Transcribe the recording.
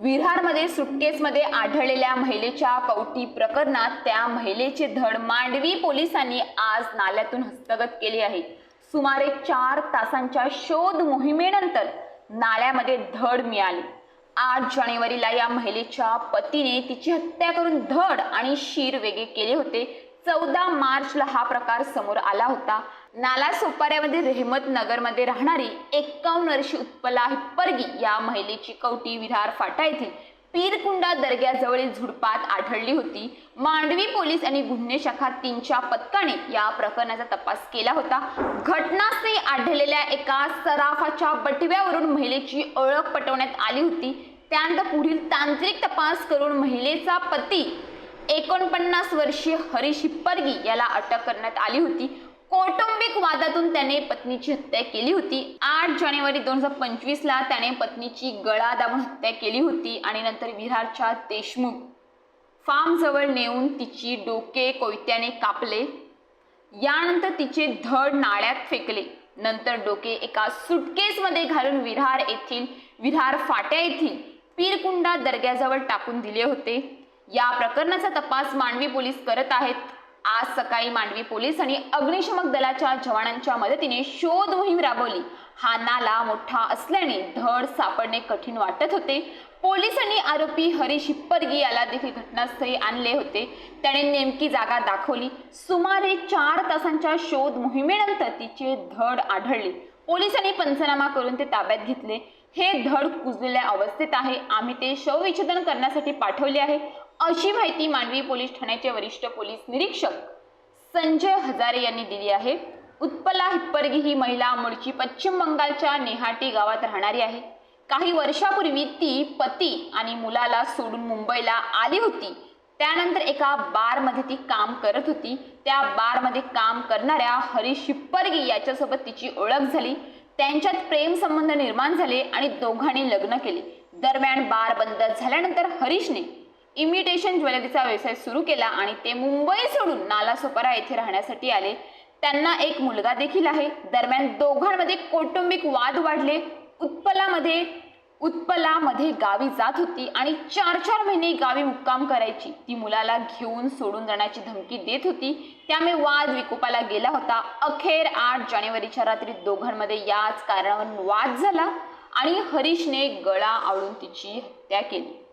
विरारमध्ये सुटकेसमध्ये आढळलेल्या महिलेच्या कवटी प्रकरणात त्या महिलेचे धड मांडवी पोलिसांनी आज नाल्यातून हस्तगत केले आहे। सुमारे 4 तासांच्या शोध मोहिमेनंतर नाल्यामध्ये धड मिळाली। 8 जानेवारीला या महिलेच्या पतीने तिची हत्या करून धड आणि शीर वेगळे केले होते। 14 मार्चला हा प्रकार समोर आला होता। नाला सोपाऱ्यामध्ये रेहमत नगरमध्ये राहणारी 51 वर्षीय उत्पला हिप्परगी या महिलेची कवटी विरार फाटा येथील पीरकुंडा दर्ग्याजवळील झुडपात आढळली होती। मांडवी पोलीस आणि गुन्हे शाखा 3च्या पथकाने या प्रकरणाचा तपास केला होता। घटनास्थळी आढळलेल्या एका सराफाच्या बटव्यावरून महिलेची ओळख पटवण्यात आली होती। त्यानंतर पुढील तांत्रिक तपास करून महिलेचा पती 49 वर्षीय हरीश हिप्परगी याला अटक करण्यात आली होती। कौटुंबिक वादातून त्याने पत्नीची हत्या केली होती। 8 जानेवारी 2025 ला त्याने पत्नीची गळा दाबून हत्या केली होती आणि नंतर विरारच्या देशमुख फार्म जवळ नेऊन तिची डोके कोयत्याने कापले। यानंतर तिचे धड नाल्यात फेकले। नंतर डोके एका सुटकेसमध्ये घालून विरार फाट्या येथील पीरकुंडा दर्ग्याजवळ टाकून दिले होते। या प्रकरणाचा तपास मांडवी पोलीस करत आहेत। आज सकाळी मांडवी पोलीस आणि अग्निशमक दलाच्या जवानांच्या मदतीने शोध मोहीम राबवली। हा नाला मोठा असल्याने धड सापडणे कठीण वाटत होते। पोलिसांनी आरोपी हरीश हिप्परगी याला देखील घटनास्थळी आणले होते। त्याने नेमकी जागा दाखवली। सुमारे 4 तासांच्या शोध मोहिमेनंतर तिचे धड आढळले। पोलिसांनी पंचनामा करून ते ताब्यात घेतले। हे धड कुजलेल्या अवस्थेत आहे। आम्ही ते शवविच्छेदन करण्यासाठी पाठवले आहे, अशी माहिती मांडवी पोलीस ठाण्याचे वरिष्ठ पोलीस निरीक्षक संजय हजारे यांनी दिली आहे। उत्पला हिप्परगी ही महिला मूळची पश्चिम बंगालच्या नेहाटी गावात राहणारी आहे। काही वर्षापूर्वी ती पती आणि मुलाला सोडून मुंबईला आली होती। त्यानंतर एका बारमध्ये ती काम करत होती। त्या बारमध्ये काम करणाऱ्या हरीश हिप्परगी याच्यासोबत तिची ओळख झाली। त्यांच्यात प्रेम संबंध निर्माण झाले आणि दोघांनी लग्न केले। दरम्यान बार बंद झाल्यानंतर हरीशने इमिटेशन ज्वेलरीचा व्यवसाय सुरू केला आणि ते मुंबई सोडून नालासोपारा येथे राहण्यासाठी आले। त्यांना एक मुलगा देखील आहे। दरम्यान दोघांमध्ये कौटुंबिक वाद वाढले। उत्पला मध्ये गावी जात होती आणि 4-4 महिने गावी मुक्काम करायची। ती मुलाला घेऊन सोडून जाण्याची धमकी देत होती। त्यामुळे वाद विकोपाला गेला होता। अखेर 8 जानेवारीच्या रात्री दोघांमध्ये याच कारणावरून वाद झाला आणि हरीशने गळा आवळून तिची हत्या केली।